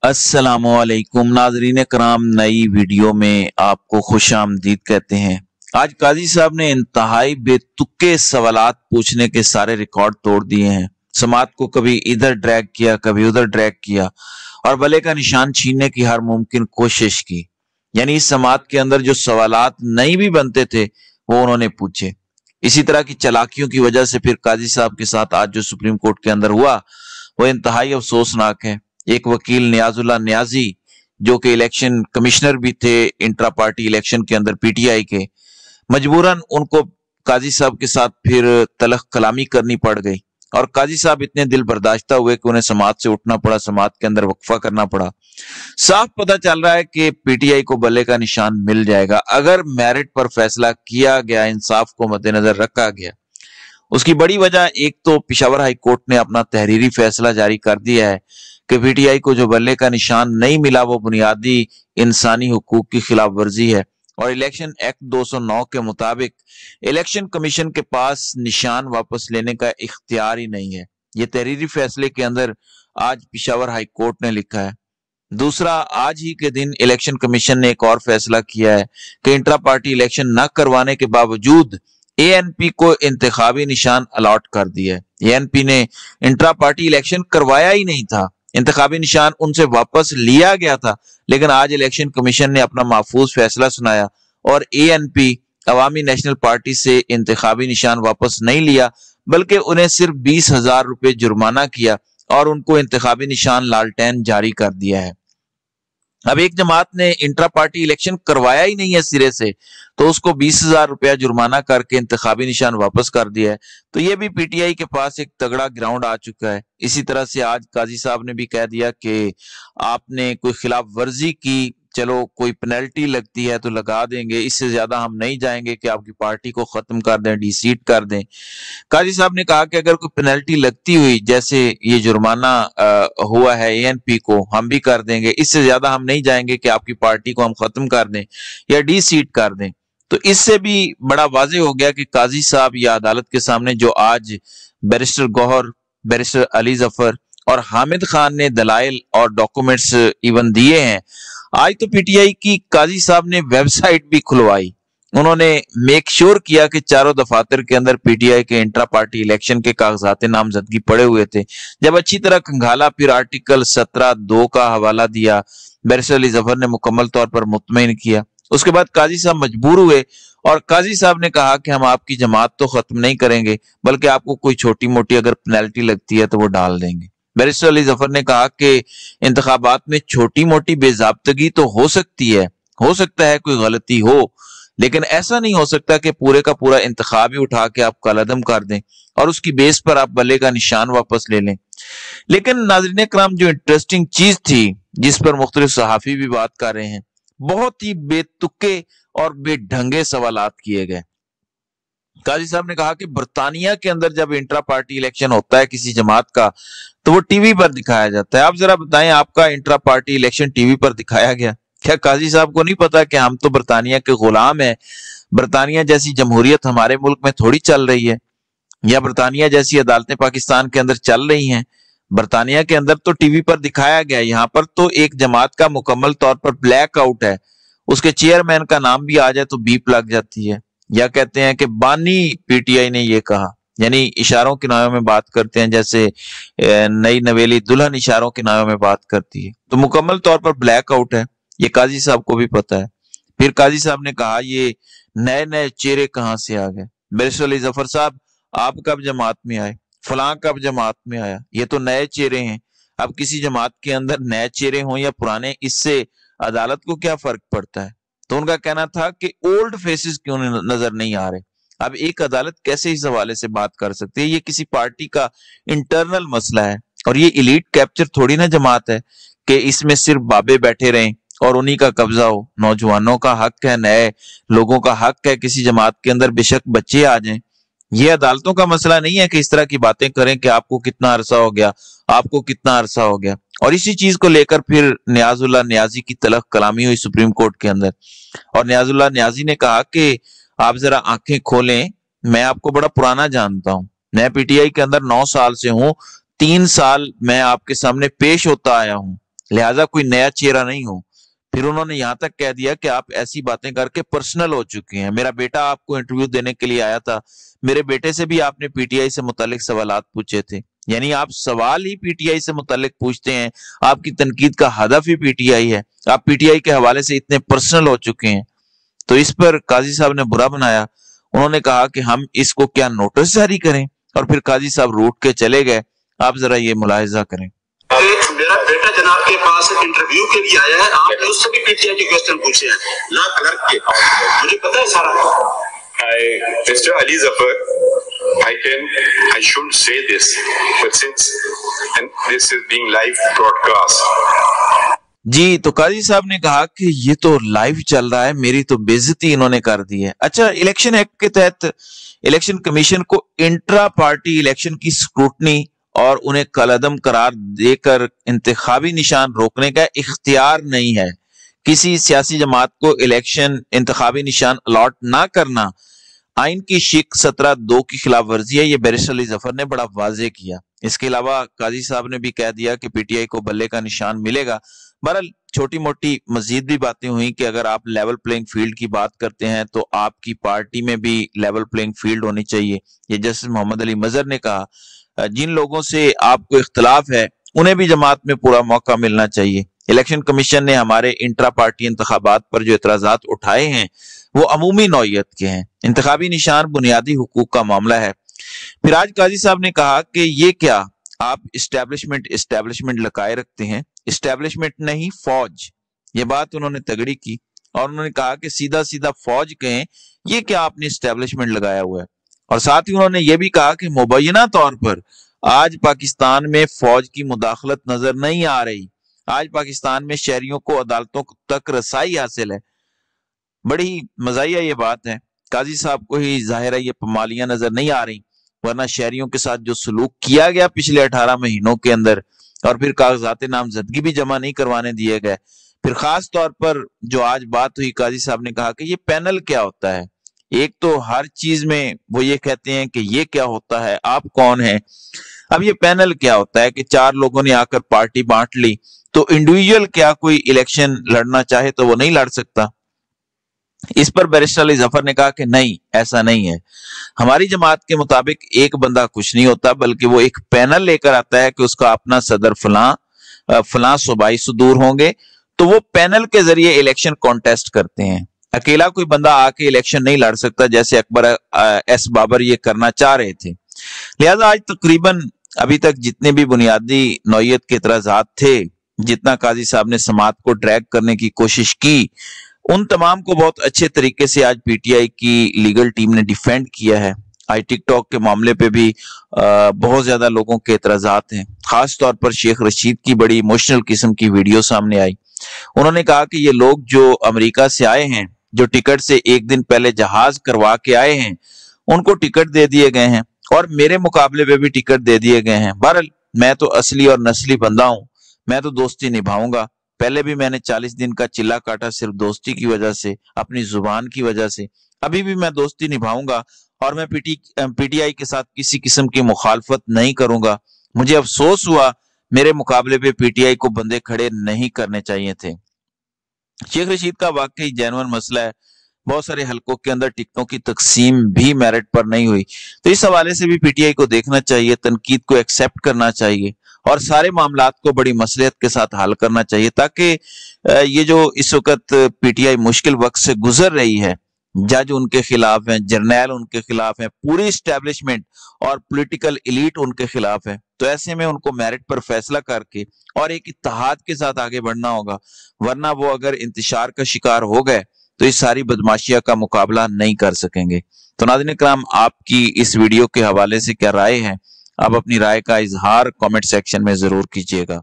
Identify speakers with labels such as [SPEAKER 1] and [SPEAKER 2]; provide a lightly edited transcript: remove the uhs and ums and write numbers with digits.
[SPEAKER 1] अस्सलामुअलैकुम नाजरीन कराम, नई वीडियो में आपको खुश आमदीद कहते हैं। आज काजी साहब ने इंतहाई बेतुके सवालात पूछने के सारे रिकॉर्ड तोड़ दिए हैं। समात को कभी इधर ड्रैग किया, कभी उधर ड्रैग किया और भले का निशान छीनने की हर मुमकिन कोशिश की। यानी इस समात के अंदर जो सवालात नहीं भी बनते थे वो उन्होंने पूछे। इसी तरह की चालाकियों की वजह से फिर काजी साहब के साथ आज जो सुप्रीम कोर्ट के अंदर हुआ वो इंतहाई अफसोसनाक है। एक वकील नियाजुल्लाह नियाजी जो कि इलेक्शन कमिश्नर भी थे इंट्रा पार्टी इलेक्शन के अंदर पीटीआई के, मजबूरन उनको काजी साहब के साथ फिर तलख कलामी करनी पड़ गई और काजी साहब इतने दिल बर्दाश्ता हुए कि उन्हें समात से उठना पड़ा, समात के अंदर वक्फा करना पड़ा। साफ पता चल रहा है कि पीटीआई को बल्ले का निशान मिल जाएगा अगर मेरिट पर फैसला किया गया, इंसाफ को मद्देनजर रखा गया। उसकी बड़ी वजह एक तो पिशावर हाई कोर्ट ने अपना तहरीरी फैसला जारी कर दिया है कि पीटीआई को जो बल्ले का निशान नहीं मिला वो बुनियादी इंसानी हुकूक की खिलाफ वर्जी है और इलेक्शन एक्ट 209 के मुताबिक इलेक्शन कमीशन के पास निशान वापस लेने का इख्तियार ही नहीं है। ये तहरीरी फैसले के अंदर आज पिशावर हाई कोर्ट ने लिखा है। दूसरा, आज ही के दिन इलेक्शन कमीशन ने एक और फैसला किया है कि इंट्रा पार्टी इलेक्शन न करवाने के बावजूद एएनपी को इंतखाबी निशान अलॉट कर दिया है। एएनपी ने इंट्रा पार्टी इलेक्शन करवाया ही नहीं था, इंतखाबी निशान उनसे वापस लिया गया था, लेकिन आज इलेक्शन कमीशन ने अपना महफूज फैसला सुनाया और एएनपी अवामी नेशनल पार्टी से इंतखाबी निशान वापस नहीं लिया बल्कि उन्हें सिर्फ 20,000 रुपए जुर्माना किया और उनको इंतखाबी निशान लालटेन जारी कर दिया है। अब एक जमात ने इंट्रा पार्टी इलेक्शन करवाया ही नहीं है सिरे से, तो उसको 20,000 रुपया जुर्माना करके इंतखाबी निशान वापस कर दिया है। तो ये भी पीटीआई के पास एक तगड़ा ग्राउंड आ चुका है। इसी तरह से आज काजी साहब ने भी कह दिया कि आपने कोई खिलाफ वर्जी की, चलो कोई पेनल्टी लगती है तो लगा देंगे, इससे ज्यादा हम नहीं जाएंगे कि आपकी पार्टी को खत्म कर दें, डिसीट कर दें। काजी साहब ने कहा कि अगर कोई पेनल्टी लगती हुई जैसे ये जुर्माना हुआ है एएनपी को, हम भी कर देंगे, इससे ज्यादा हम नहीं जाएंगे कि आपकी पार्टी को हम खत्म कर दें या डिसीट कर दें। तो इससे भी बड़ा वाजे हो गया कि काजी साहब या अदालत के सामने जो आज बैरिस्टर गौहर, बैरिस्टर अली जफर और हामिद खान ने दलाइल और डॉक्यूमेंट्स इवन दिए हैं, आज तो पीटीआई की काजी साहब ने वेबसाइट भी खुलवाई। उन्होंने मेक श्योर किया कि चारों दफातर के अंदर पीटीआई के इंट्रा पार्टी इलेक्शन के कागजात नामजदगी पड़े हुए थे। जब अच्छी तरह खंगाला फिर आर्टिकल 17(2) का हवाला दिया, बैरिस्टर अली जफर ने मुकम्मल तौर पर मुतमईन किया। उसके बाद काजी साहब मजबूर हुए और काजी साहब ने कहा कि हम आपकी जमात तो खत्म नहीं करेंगे बल्कि आपको कोई छोटी मोटी अगर पेनल्टी लगती है तो वो डाल देंगे। बैरिस्टर अली जफर ने कहा कि इंतखाबात में छोटी मोटी बेजाब्तगी तो हो सकती है, हो सकता है कोई गलती हो, लेकिन ऐसा नहीं हो सकता कि पूरे का पूरा इंतखाब ही उठा के आप कलअदम कर दें और उसकी बेस पर आप बल्ले का निशान वापस ले लें। लेकिन नाज़रीन कराम, जो इंटरेस्टिंग चीज थी जिस पर मुख्तलिफ सहाफी भी बात कर रहे हैं, बहुत ही बेतुके और बेढंगे सवालात किए गए। काजी साहब ने कहा कि बरतानिया के अंदर जब इंट्रा पार्टी इलेक्शन होता है किसी जमात का तो वो टीवी पर दिखाया जाता है। आप जरा बताएं, आपका इंट्रा पार्टी इलेक्शन टीवी पर दिखाया गया? क्या काजी साहब को नहीं पता कि हम तो बरतानिया के गुलाम हैं? बरतानिया जैसी जमहूरियत हमारे मुल्क में थोड़ी चल रही है, या बरतानिया जैसी अदालतें पाकिस्तान के अंदर चल रही हैं? बरतानिया के अंदर तो टीवी पर दिखाया गया, यहाँ पर तो एक जमात का मुकम्मल तौर पर ब्लैक आउट है, उसके चेयरमैन का नाम भी आ जाए तो बीप लग जाती है। या कहते हैं कि बानी पीटीआई ने ये कहा, यानी इशारों के नायों में बात करते हैं, जैसे नई नवेली दुल्हन इशारों के नायों में बात करती है। तो मुकम्मल तौर पर ब्लैक आउट है, ये काजी साहब को भी पता है। फिर काजी साहब ने कहा ये नए नए चेहरे कहां से आ गए? बैरिस्टर अली जफर साहब, आप कब जमात में आए? फलां कब जमात में आया? ये तो नए चेहरे हैं। अब किसी जमात के अंदर नए चेहरे हों या पुराने, इससे अदालत को क्या फर्क पड़ता है? तो उनका कहना था कि ओल्ड फेसेस क्यों नजर नहीं आ रहे। अब एक अदालत कैसे इस हवाले से बात कर सकती है? ये किसी पार्टी का इंटरनल मसला है और ये इलीट कैप्चर थोड़ी ना जमात है कि इसमें सिर्फ बाबे बैठे रहें और उन्हीं का कब्जा हो। नौजवानों का हक है, नए लोगों का हक है, किसी जमात के अंदर बेशक बच्चे आ जाएं। ये अदालतों का मसला नहीं है कि इस तरह की बातें करें कि आपको कितना अरसा हो गया, आपको कितना अरसा हो गया। और इसी चीज को लेकर फिर नियाजुल्लाह नियाजी की तलख कलामी हुई सुप्रीम कोर्ट के अंदर, और नियाजुल्लाह नियाजी ने कहा कि आप जरा आंखें खोलें, मैं आपको बड़ा पुराना जानता हूं, मैं पीटीआई के अंदर 9 साल से हूं, 3 साल मैं आपके सामने पेश होता आया हूं, लिहाजा कोई नया चेहरा नहीं हो। फिर उन्होंने यहां तक कह दिया कि आप ऐसी बातें करके पर्सनल हो चुके हैं। मेरा बेटा आपको इंटरव्यू देने के लिए आया था, मेरे बेटे से भी आपने पीटीआई से मुतालिक सवालात पूछे थे। यानी आप सवाल ही पीटीआई से मुतालिक पूछते हैं, आपकी तनकीद का हदफ ही पीटीआई है। आप पीटीआई के हवाले से इतने पर्सनल हो चुके हैं। तो इस पर काजी साहब ने बुरा बनाया। उन्होंने कहा कि हम इसको क्या नोटिस जारी करें, और फिर काजी साहब रूठ के चले गए। आप जरा ये मुलाहिजा करें।
[SPEAKER 2] मेरा बेटा जनाब के पास इंटरव्यू के लिए आया है, आपने उससे भी पीटीआई के क्वेश्चन पूछे हैं लॉ क्लर्क के, मुझे पता है सारा।
[SPEAKER 3] Mr. Ali Zafar, I shouldn't say this, but since and this is being live broadcast.
[SPEAKER 1] जी, तो काजी साहब ने कहा कि ये तो लाइव चल रहा है, मेरी तो बेइज्जती इन्होंने कर दी है। अच्छा, इलेक्शन एक्ट के तहत इलेक्शन कमीशन को इंट्रा पार्टी इलेक्शन की स्क्रूटनी और उन्हें कलअदम करार देकर इंतखाबी निशान रोकने का इख्तियार नहीं है। किसी सियासी जमात को इलेक्शन इंतखाबी निशान अलॉट ना करना आइन की शिक 17(2) की खिलाफ वर्जी है। ये बैरिस्टर अली जफर ने बड़ा वाजे किया। इसके अलावा काजी साहब ने भी कह दिया कि पीटीआई को बल्ले का निशान मिलेगा। बहरहाल छोटी मोटी मजीद भी बातें हुई कि अगर आप लेवल प्लेइंग फील्ड की बात करते हैं तो आपकी पार्टी में भी लेवल प्लेइंग फील्ड होनी चाहिए। ये जस्टिस मोहम्मद अली मजहर ने कहा, जिन लोगों से आपको इख्तलाफ है उन्हें भी जमात में पूरा मौका मिलना चाहिए। इलेक्शन कमीशन ने हमारे इंट्रा पार्टी इंतखाबात पर जो एतराजात उठाए हैं वो अमूमी नौयत के हैं। इंतखाबी निशान बुनियादी हुकूक का मामला है। फिर आज काजी साहब ने कहा कि ये क्या आप इस्टेब्लिशमेंट लगाए रखते हैं, इस्टेब्लिशमेंट नहीं फौज। ये बात उन्होंने तगड़ी की और उन्होंने कहा कि सीधा सीधा फौज कहें, ये क्या आपने इस्टेब्लिशमेंट लगाया हुआ है। और साथ ही उन्होंने ये भी कहा कि मुबैना तौर पर आज पाकिस्तान में फौज की मुदाखलत नजर नहीं आ रही। आज पाकिस्तान में शहरियों को अदालतों तक रसाई हासिल है। बड़ी मजाया ये बात है। काजी साहब को ही जाहिर है ये पमालियां नजर नहीं आ रही, वरना शहरियों के साथ जो सलूक किया गया पिछले 18 महीनों के अंदर, और फिर कागजात नामजदगी भी जमा नहीं करवाने दिए गए। फिर खास तौर पर जो आज बात हुई, काजी साहब ने कहा कि ये पैनल क्या होता है। एक तो हर चीज में वो ये कहते हैं कि ये क्या होता है, आप कौन है। अब ये पैनल क्या होता है कि 4 लोगों ने आकर पार्टी बांट ली, तो इंडिविजुअल क्या कोई इलेक्शन लड़ना चाहे तो वो नहीं लड़ सकता। इस पर बैरिस्टर अली जफर ने कहा कि नहीं, ऐसा नहीं है। हमारी जमात के मुताबिक एक बंदा कुछ नहीं होता, बल्कि वो एक पैनल लेकर आता है कि उसका अपना सदर फलां सूबाई सुदूर होंगे, तो वो पैनल के जरिए इलेक्शन कॉन्टेस्ट करते हैं। अकेला कोई बंदा आके इलेक्शन नहीं लड़ सकता, जैसे अकबर एस बाबर ये करना चाह रहे थे। लिहाजा आज तकरीबन अभी तक जितने भी बुनियादी नौयत के एतराजात थे, जितना काजी साहब ने समात को ड्रैग करने की कोशिश की, उन तमाम को बहुत अच्छे तरीके से आज पीटीआई की लीगल टीम ने डिफेंड किया है। आज टिकटॉक के मामले पे भी बहुत ज्यादा लोगों के एतराजात हैं। खास तौर पर शेख रशीद की बड़ी इमोशनल किस्म की वीडियो सामने आई। उन्होंने कहा कि ये लोग जो अमेरिका से आए हैं, जो टिकट से एक दिन पहले जहाज करवा के आए हैं, उनको टिकट दे दिए गए हैं और मेरे मुकाबले पे भी टिकट दे दिए गए हैं। बहरहाल मैं तो असली और नस्ली बंदा हूं, मैं तो दोस्ती निभाऊंगा। पहले भी मैंने 40 दिन का चिल्ला काटा सिर्फ दोस्ती की वजह से, अपनी जुबान की वजह से। अभी भी मैं दोस्ती निभाऊंगा और मैं पीटीआई के साथ किसी किस्म की मुखालफत नहीं करूंगा। मुझे अफसोस हुआ मेरे मुकाबले पे पीटीआई को बंदे खड़े नहीं करने चाहिए थे। शेख रशीद का वाकई जेन्युइन मसला है। बहुत सारे हलकों के अंदर टिकटों की तकसीम भी मेरिट पर नहीं हुई, तो इस हवाले से भी पीटीआई को देखना चाहिए, तनकीद को एक्सेप्ट करना चाहिए और सारे मामलात को बड़ी मसलियत के साथ हल करना चाहिए, ताकि ये जो इस वक्त पीटीआई मुश्किल वक्त से गुजर रही है, जज उनके खिलाफ हैं, जर्नैल उनके खिलाफ हैं, पूरी इस्टेब्लिशमेंट और पॉलिटिकल एलीट उनके खिलाफ है, तो ऐसे में उनको मेरिट पर फैसला करके और एक इत्तेहाद के साथ आगे बढ़ना होगा। वरना वो अगर इंतशार का शिकार हो गए तो इस सारी बदमाशिया का मुकाबला नहीं कर सकेंगे। तो नाज़रीन किराम, आपकी इस वीडियो के हवाले से क्या राय है? आप अपनी राय का इजहार कमेंट सेक्शन में जरूर कीजिएगा।